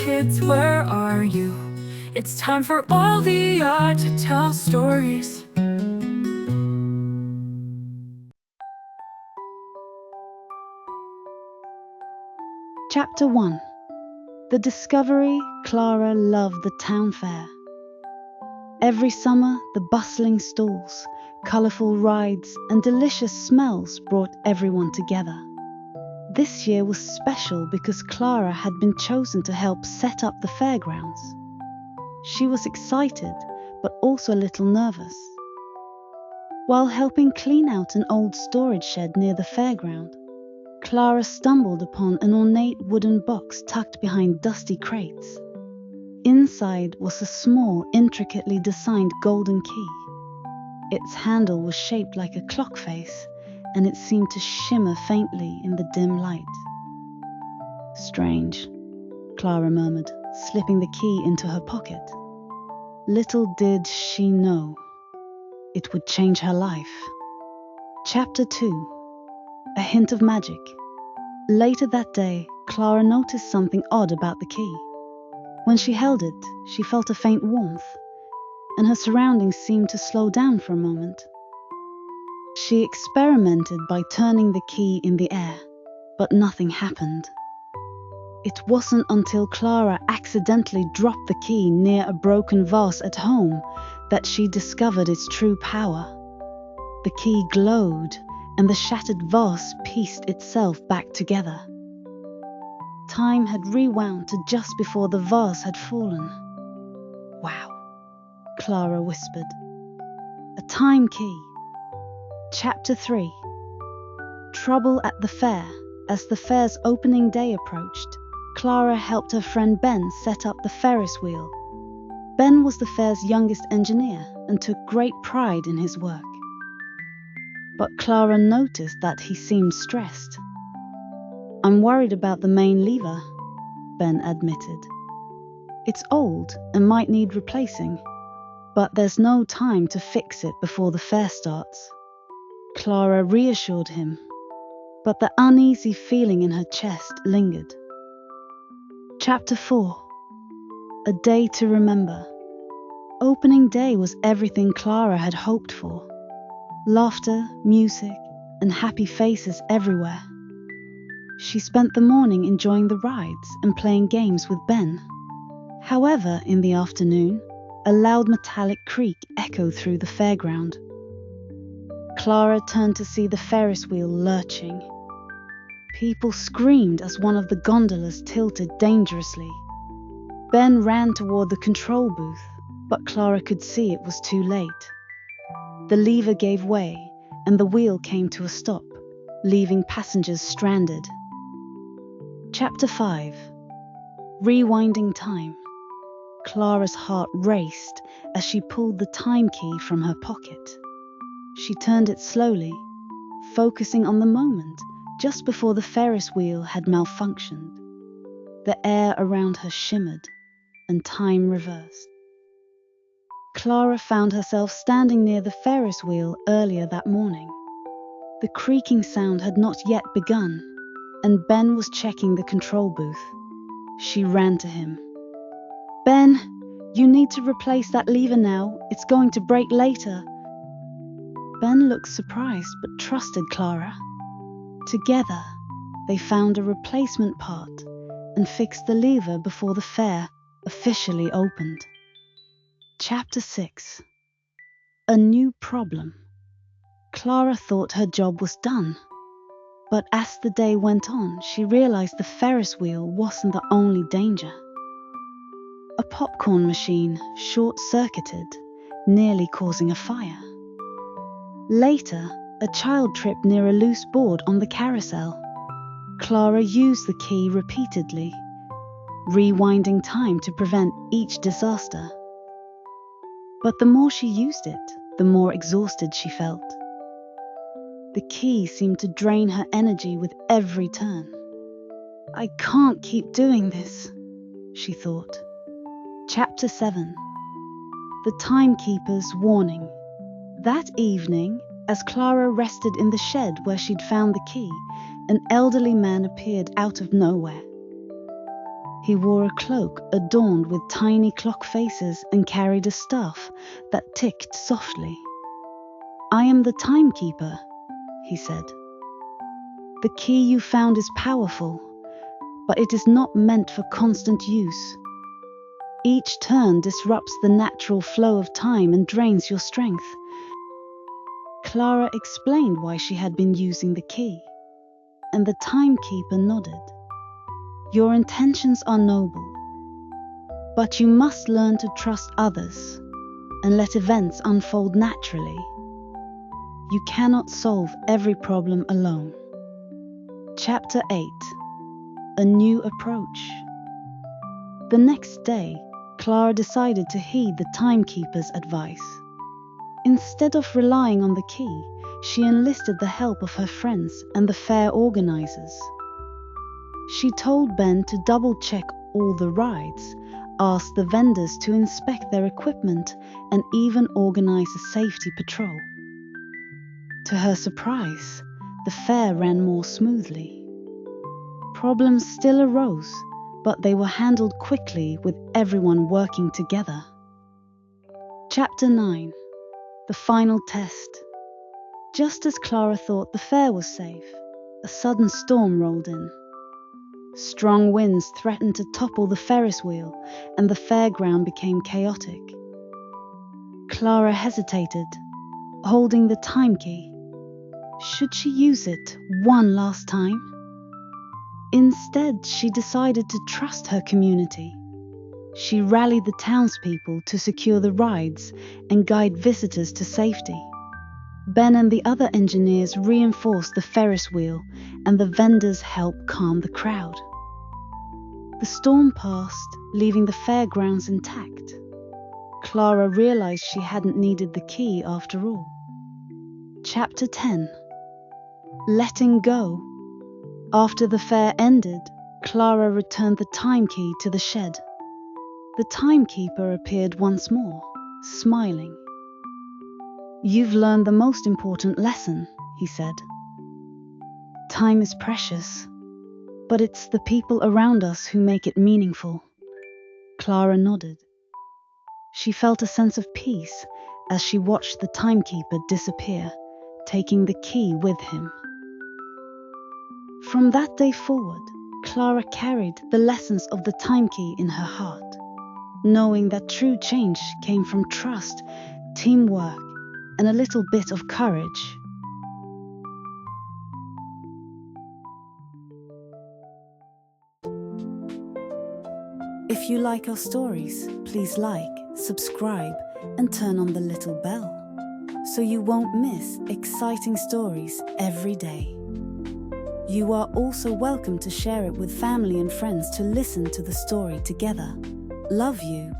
kids, where are you? It's time for all the art to tell stories. Chapter 1. The discovery Clara loved the town fair. Every summer, the bustling stalls, colourful rides, and delicious smells brought everyone together. This year was special because Clara had been chosen to help set up the fairgrounds. She was excited, but also a little nervous. While helping clean out an old storage shed near the fairground, Clara stumbled upon an ornate wooden box tucked behind dusty crates. Inside was a small, intricately designed golden key. Its handle was shaped like a clock face, and it seemed to shimmer faintly in the dim light. "Strange," Clara murmured, slipping the key into her pocket. Little did she know, it would change her life. Chapter 2. A hint of magic. Later that day, Clara noticed something odd about the key. When she held it, she felt a faint warmth, and her surroundings seemed to slow down for a moment. She experimented by turning the key in the air, but nothing happened. It wasn't until Clara accidentally dropped the key near a broken vase at home that she discovered its true power. The key glowed, and the shattered vase pieced itself back together. Time had rewound to just before the vase had fallen. "Wow," Clara whispered. A time key. Chapter 3. Trouble at the fair. As the fair's opening day approached, Clara helped her friend Ben set up the Ferris wheel. Ben was the fair's youngest engineer and took great pride in his work. But Clara noticed that he seemed stressed. "I'm worried about the main lever," Ben admitted. "It's old and might need replacing, but there's no time to fix it before the fair starts." Clara reassured him, but the uneasy feeling in her chest lingered. Chapter 4. A day to remember. Opening day was everything Clara had hoped for. Laughter, music, and happy faces everywhere. She spent the morning enjoying the rides and playing games with Ben. However, in the afternoon, a loud metallic creak echoed through the fairground. Clara turned to see the Ferris wheel lurching. People screamed as one of the gondolas tilted dangerously. Ben ran toward the control booth, but Clara could see it was too late. The lever gave way, and the wheel came to a stop, leaving passengers stranded. Chapter 5. Rewinding time. Clara's heart raced as she pulled the time key from her pocket. She turned it slowly, focusing on the moment just before the Ferris wheel had malfunctioned. The air around her shimmered, and time reversed. Clara found herself standing near the Ferris wheel earlier that morning. The creaking sound had not yet begun, and Ben was checking the control booth. She ran to him. "Ben, you need to replace that lever now. It's going to break later." Ben looked surprised but trusted Clara. Together, they found a replacement part and fixed the lever before the fair officially opened. Chapter 6. A new problem. Clara thought her job was done, but as the day went on, she realized the Ferris wheel wasn't the only danger. A popcorn machine short-circuited, nearly causing a fire. Later, a child tripped near a loose board on the carousel. Clara used the key repeatedly, rewinding time to prevent each disaster. But the more she used it, the more exhausted she felt. The key seemed to drain her energy with every turn. "I can't keep doing this," she thought. Chapter 7. The Timekeeper's warning. That evening, as Clara rested in the shed where she'd found the key, an elderly man appeared out of nowhere. He wore a cloak adorned with tiny clock faces and carried a staff that ticked softly. "I am the Timekeeper," he said. "The key you found is powerful, but it is not meant for constant use. Each turn disrupts the natural flow of time and drains your strength." Clara explained why she had been using the key, and the Timekeeper nodded. "Your intentions are noble, but you must learn to trust others and let events unfold naturally. You cannot solve every problem alone." Chapter 8. A New Approach. The next day, Clara decided to heed the Timekeeper's advice. Instead of relying on the key, she enlisted the help of her friends and the fair organizers. She told Ben to double-check all the rides, asked the vendors to inspect their equipment, and even organize a safety patrol. To her surprise, the fair ran more smoothly. Problems still arose, but they were handled quickly with everyone working together. Chapter 9. The Final Test. Just as Clara thought the fair was safe, a sudden storm rolled in. Strong winds threatened to topple the Ferris wheel, and the fairground became chaotic. Clara hesitated, holding the time key. Should she use it one last time? Instead, she decided to trust her community. She rallied the townspeople to secure the rides and guide visitors to safety. Ben and the other engineers reinforced the Ferris wheel, and the vendors helped calm the crowd. The storm passed, leaving the fairgrounds intact. Clara realized she hadn't needed the key after all. Chapter 10. Letting Go. After the fair ended, Clara returned the time key to the shed. The Timekeeper appeared once more, smiling. "You've learned the most important lesson," he said. "Time is precious, but it's the people around us who make it meaningful." Clara nodded. She felt a sense of peace as she watched the Timekeeper disappear, taking the key with him. From that day forward, Clara carried the lessons of the time key in her heart, knowing that true change came from trust, teamwork, and a little bit of courage. If you like our stories, please like, subscribe, and turn on the little bell so you won't miss exciting stories every day. You are also welcome to share it with family and friends to listen to the story together. Love you.